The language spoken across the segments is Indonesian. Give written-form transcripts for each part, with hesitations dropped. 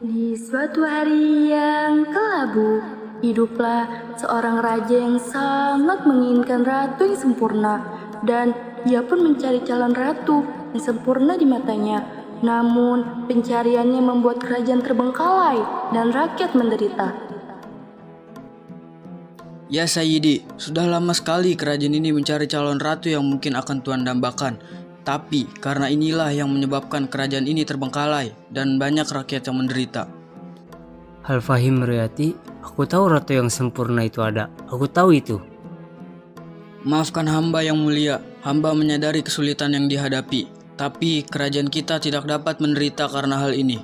Di suatu hari yang kelabu, hiduplah seorang raja yang sangat menginginkan ratu yang sempurna, dan ia pun mencari calon ratu yang sempurna di matanya. Namun, pencariannya membuat kerajaan terbengkalai dan rakyat menderita. Ya Sayyidi, sudah lama sekali kerajaan ini mencari calon ratu yang mungkin akan Tuan dambakan. Tapi karena inilah yang menyebabkan kerajaan ini terbengkalai dan banyak rakyat yang menderita. Al-Fahim Riyati, aku tahu ratu yang sempurna itu ada. Aku tahu itu. Maafkan hamba yang mulia, hamba menyadari kesulitan yang dihadapi. Tapi kerajaan kita tidak dapat menderita karena hal ini.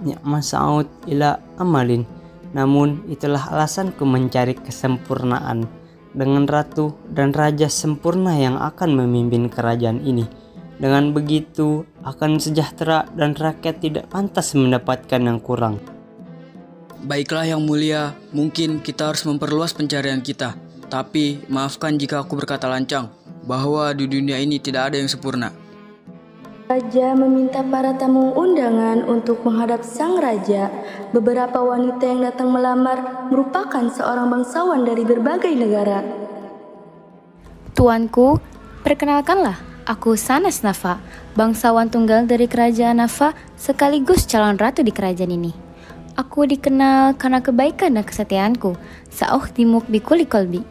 Ni'ma sa'ud ila amalin. Namun itulah alasanku mencari kesempurnaan. Dengan ratu dan raja sempurna yang akan memimpin kerajaan ini. Dengan begitu akan sejahtera dan rakyat tidak pantas mendapatkan yang kurang. Baiklah yang mulia, mungkin kita harus memperluas pencarian kita. Tapi maafkan jika aku berkata lancang, bahwa di dunia ini tidak ada yang sempurna. Raja meminta para tamu undangan untuk menghadap sang raja. Beberapa wanita yang datang melamar merupakan seorang bangsawan dari berbagai negara. Tuanku, perkenalkanlah, aku Sanas Nafa, bangsawan tunggal dari kerajaan Nafa sekaligus calon ratu di kerajaan ini. Aku dikenal karena kebaikan dan kesetiaanku. Sa'ukhtimuk bikuli kolbi.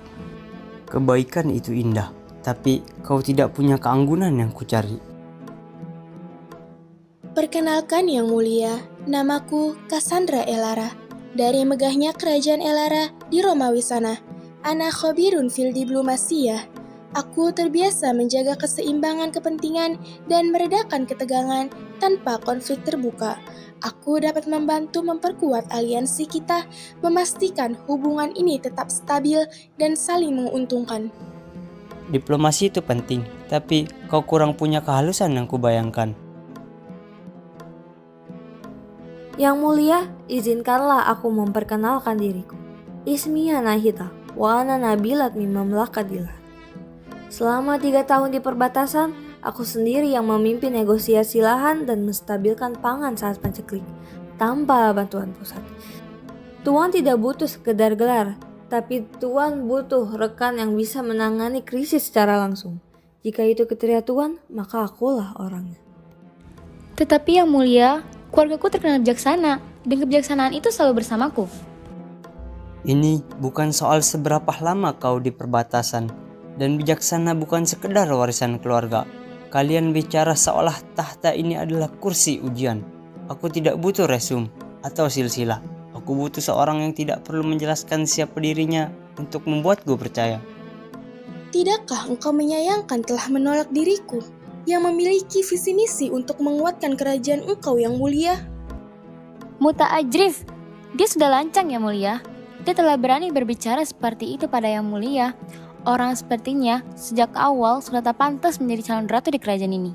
Kebaikan itu indah, tapi kau tidak punya keanggunan yang kucari. Perkenalkan yang mulia, namaku Cassandra Elara. Dari megahnya kerajaan Elara di Romawi sana, ana khabirun fil diplomasiyah. Aku terbiasa menjaga keseimbangan kepentingan dan meredakan ketegangan tanpa konflik terbuka. Aku dapat membantu memperkuat aliansi kita, memastikan hubungan ini tetap stabil dan saling menguntungkan. Diplomasi itu penting, tapi kau kurang punya kehalusan yang kubayangkan. Yang mulia, izinkanlah aku memperkenalkan diriku. Ismiya Nahita, wa ana Nabilat min Mamlakadillah. Selama 3 tahun di perbatasan, aku sendiri yang memimpin negosiasi lahan dan menstabilkan pangan saat panceklik, tanpa bantuan pusat. Tuan tidak butuh sekedar gelar, tapi Tuan butuh rekan yang bisa menangani krisis secara langsung. Jika itu kriteria Tuan, maka akulah orangnya. Tetapi yang mulia, keluargaku terkenal bijaksana, dan kebijaksanaan itu selalu bersamaku. Ini bukan soal seberapa lama kau di perbatasan, dan bijaksana bukan sekedar warisan keluarga. Kalian bicara seolah tahta ini adalah kursi ujian. Aku tidak butuh resum atau silsilah. Aku butuh seorang yang tidak perlu menjelaskan siapa dirinya untuk membuatku percaya. Tidakkah engkau menyayangkan telah menolak diriku yang memiliki visi misi untuk menguatkan kerajaan engkau yang mulia? Muta Ajrif, dia sudah lancang yang mulia. Dia telah berani berbicara seperti itu pada yang mulia. Orang sepertinya sejak awal sudah tak pantas menjadi calon ratu di kerajaan ini.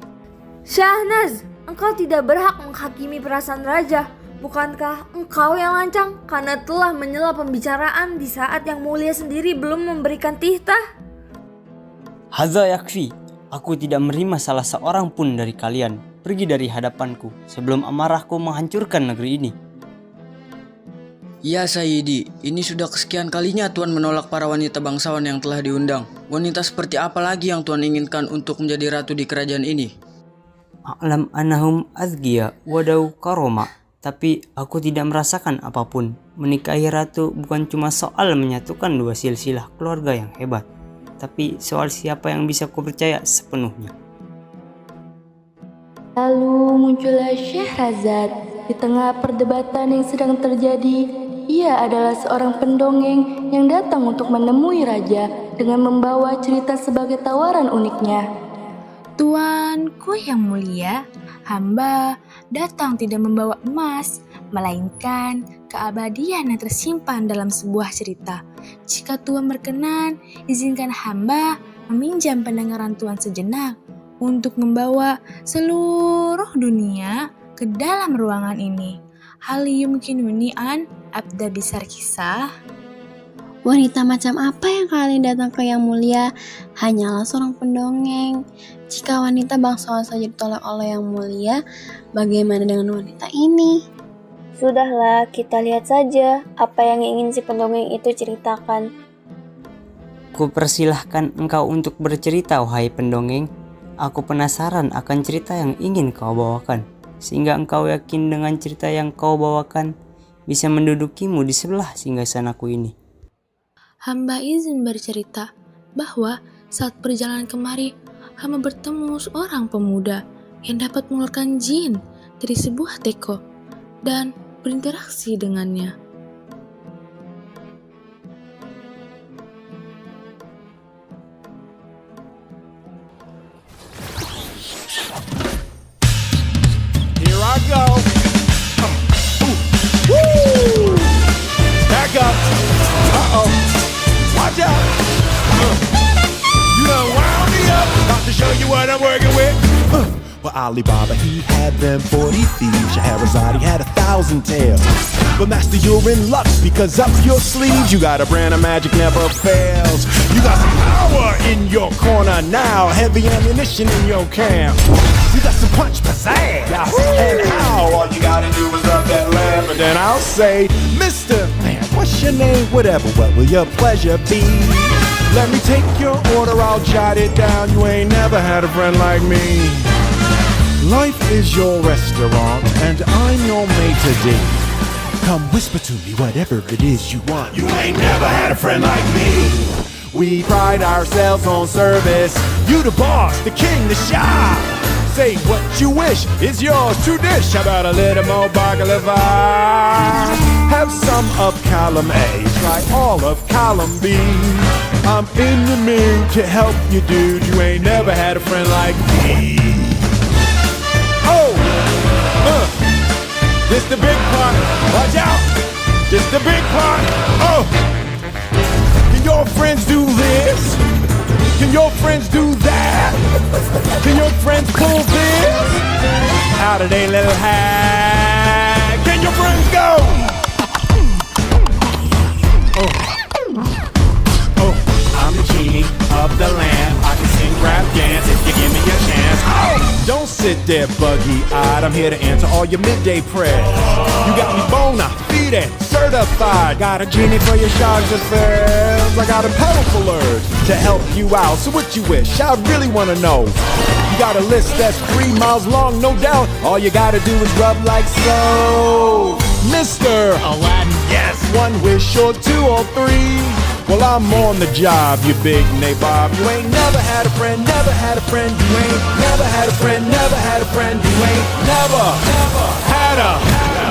Syahnaz, engkau tidak berhak menghakimi perasaan raja. Bukankah engkau yang lancang karena telah menyela pembicaraan di saat yang mulia sendiri belum memberikan titah? Hadza yakfi. Aku tidak menerima salah seorang pun dari kalian. Pergi dari hadapanku sebelum amarahku menghancurkan negeri ini. Ya Sayyidi, ini sudah kesekian kalinya Tuan menolak para wanita bangsawan yang telah diundang. Wanita seperti apa lagi yang Tuan inginkan untuk menjadi ratu di kerajaan ini? A'lam anahum azgiya wadau karoma. Tapi aku tidak merasakan apapun. Menikahi ratu bukan cuma soal menyatukan 2 silsilah keluarga yang hebat, tapi soal siapa yang bisa kupercaya sepenuhnya. Lalu muncullah Syahrazad. Di tengah perdebatan yang sedang terjadi, ia adalah seorang pendongeng yang datang untuk menemui raja dengan membawa cerita sebagai tawaran uniknya. Tuanku yang mulia, hamba datang tidak membawa emas, melainkan keabadian yang tersimpan dalam sebuah cerita. Jika Tuan berkenan, izinkan hamba meminjam pendengaran Tuan sejenak untuk membawa seluruh dunia ke dalam ruangan ini. Hal yumkinuni an abda besar kisah. Wanita macam apa yang kalian datang ke yang mulia? Hanyalah seorang pendongeng. Jika wanita bangsawan saja ditolak oleh yang mulia, bagaimana dengan wanita ini? Sudahlah, kita lihat saja apa yang ingin si pendongeng itu ceritakan. Kupersilahkan engkau untuk bercerita, wahai pendongeng. Aku penasaran akan cerita yang ingin kau bawakan, sehingga engkau yakin dengan cerita yang kau bawakan bisa mendudukimu di sebelah singgasanaku ini. Hamba izin bercerita bahwa saat perjalanan kemari, hamba bertemu seorang pemuda yang dapat mengeluarkan jin dari sebuah teko dan berinteraksi dengannya. Here I go. Woo! Back up. Uh-oh. Watch out. You done wound me up. About to show you what I'm working with. Well, Alibaba, he had them 40 thieves. Shahrazad, he had 1,000 tales. But master, you're in luck because up your sleeves you got a brand of magic never fails. You got some power in your corner now. Heavy ammunition in your camp. You got some punch, pizzazz, and how all you gotta do is rub that lamp. And then I'll say, Mr. Man, what's your name? Whatever, what will your pleasure be? Let me take your order, I'll jot it down. You ain't never had a friend like me. Life is your restaurant, and I'm your maitre d'. Come whisper to me whatever it is you want. You ain't never had a friend like me. We pride ourselves on service. You the boss, the king, the shah. Say what you wish is yours to dish. How about a little more baklava? Have some of column A, try all of column B. I'm in the mood to help you, dude. You ain't never had a friend like me. Oh, this the big part. Watch out, this the big part. Oh, can your friends do this? Can your friends do that? Can your friends pull this out of their little hat? Can your friends go? Oh, I'm the king of the land. I can sing, rap, dance if you give me a chance. Oh, don't sit there buggy-eyed. I'm here to answer all your midday prayers. You got me bona fide, certified. Got a genie for your sharks affairs. I got a pedal full urge to help you out. So what you wish? I really wanna know. You got a list that's 3 miles long, no doubt. All you gotta do is rub like so. Mr. Aladdin. Yes, 1 wish or 2 or 3. Well, I'm on the job, you big nabob. You ain't never had a friend, never had a friend. You ain't never had a friend, never had a friend. You ain't never had a friend like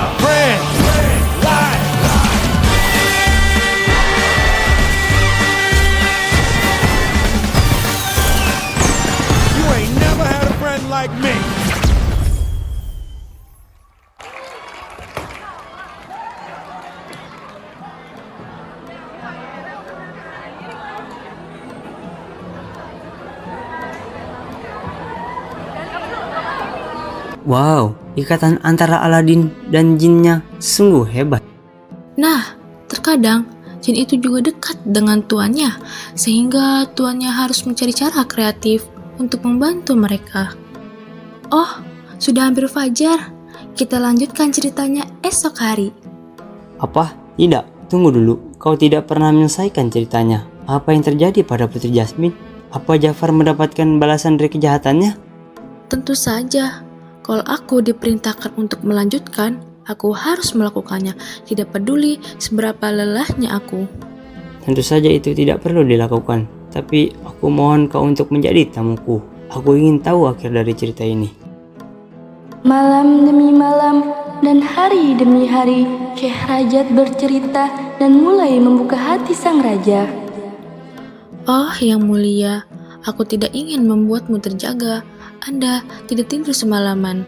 you ain't never had a friend like me. Wow, ikatan antara Aladin dan jinnya sungguh hebat. Nah, terkadang jin itu juga dekat dengan tuannya, sehingga tuannya harus mencari cara kreatif untuk membantu mereka. Oh, sudah hampir fajar. Kita lanjutkan ceritanya esok hari. Apa? Tidak, tunggu dulu. Kau tidak pernah menyelesaikan ceritanya. Apa yang terjadi pada Putri Jasmine? Apa Jafar mendapatkan balasan dari kejahatannya? Tentu saja. Kalau aku diperintahkan untuk melanjutkan, aku harus melakukannya, tidak peduli seberapa lelahnya aku. Tentu saja itu tidak perlu dilakukan, tapi aku mohon kau untuk menjadi tamuku. Aku ingin tahu akhir dari cerita ini. Malam demi malam dan hari demi hari, Syekh Rajat bercerita dan mulai membuka hati sang raja. Oh, yang mulia, aku tidak ingin membuatmu terjaga. Anda tidak tidur semalaman.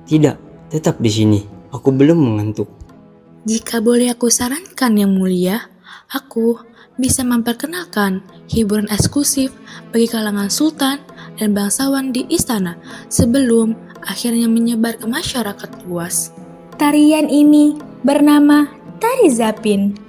Tidak, tetap di sini. Aku belum mengantuk. Jika boleh aku sarankan yang mulia, aku bisa memperkenalkan hiburan eksklusif bagi kalangan sultan dan bangsawan di istana sebelum akhirnya menyebar ke masyarakat luas. Tarian ini bernama Tari Zapin.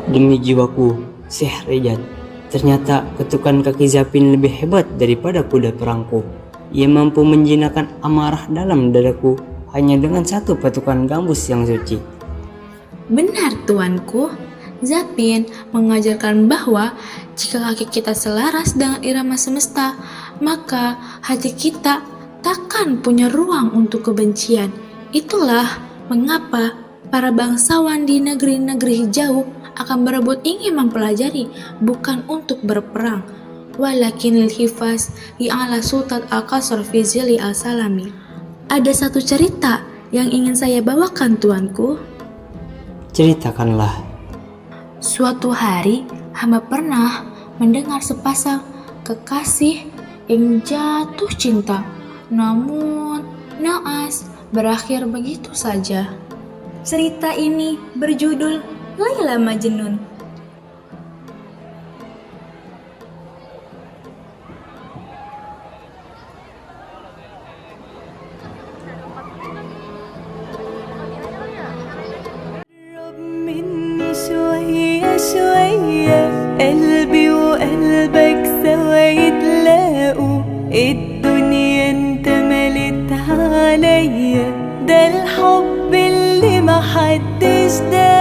Demi jiwaku, Shehrejad, ternyata ketukan kaki Zapin lebih hebat daripada kuda perangku. Ia mampu menjinakkan amarah dalam dadaku hanya dengan satu petukan gambus yang suci. Benar tuanku, Zapin mengajarkan bahwa jika kaki kita selaras dengan irama semesta, maka hati kita takkan punya ruang untuk kebencian. Itulah mengapa para bangsawan di negeri-negeri jauh akan berebut ingin mempelajari, bukan untuk berperang. Walakin lil hifaz ala sultan al-qasr fi zili al-salami. Ada satu cerita yang ingin saya bawakan tuanku. Ceritakanlah. Suatu hari hamba pernah mendengar sepasang kekasih yang jatuh cinta, namun naas berakhir begitu saja. Cerita ini berjudul Laila Majnun. شوية قلبي وقلبك سوا يتلاقوا الدنيا انت ملتها عليا ده الحب اللي محدش داقه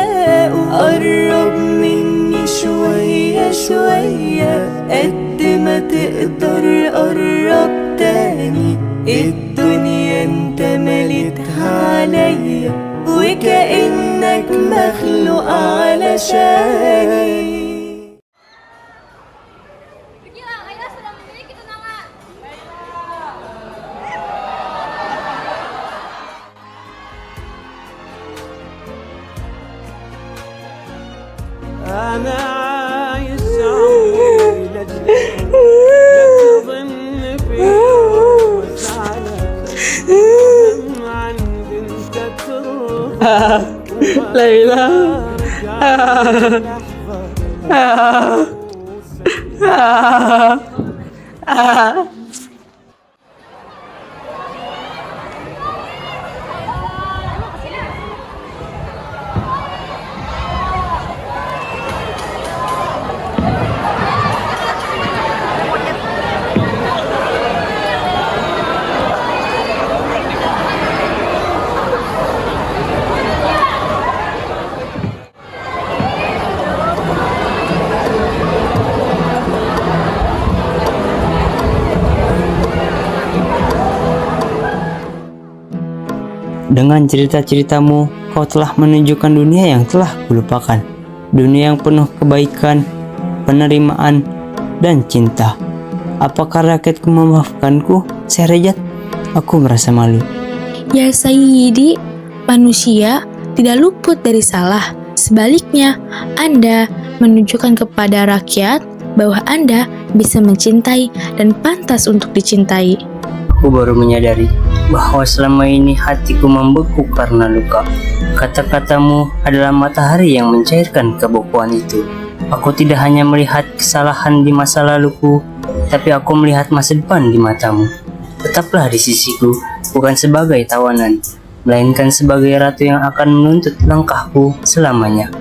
قرب مني شوية شوية قد ما تقدر قرب تاني الدنيا انت ملتها عليا وكأنك مخلوق علشاني. أنا عايش عمري لأجلك لا تظن فيا وزعلك عندي انت تروح Laila. Dengan cerita-ceritamu, kau telah menunjukkan dunia yang telah kulupakan. Dunia yang penuh kebaikan, penerimaan, dan cinta. Apakah rakyatku memaafkanku, Shehrejad? Aku merasa malu. Ya Sayyidi, manusia tidak luput dari salah. Sebaliknya, Anda menunjukkan kepada rakyat bahwa Anda bisa mencintai dan pantas untuk dicintai. Aku baru menyadari bahwa selama ini hatiku membeku karena luka. Kata-katamu adalah matahari yang mencairkan kebekuan itu. Aku tidak hanya melihat kesalahan di masa laluku, tapi aku melihat masa depan di matamu. Tetaplah di sisiku, bukan sebagai tawanan, melainkan sebagai ratu yang akan menuntut langkahku selamanya.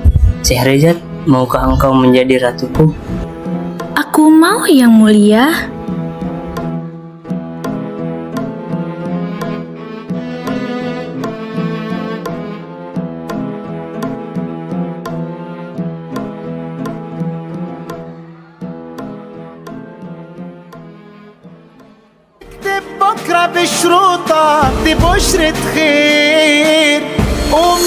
Shehrejad, maukah engkau menjadi ratuku? Aku mau, Yang Mulia. بكرة بشروطك دي بشرة خير قوم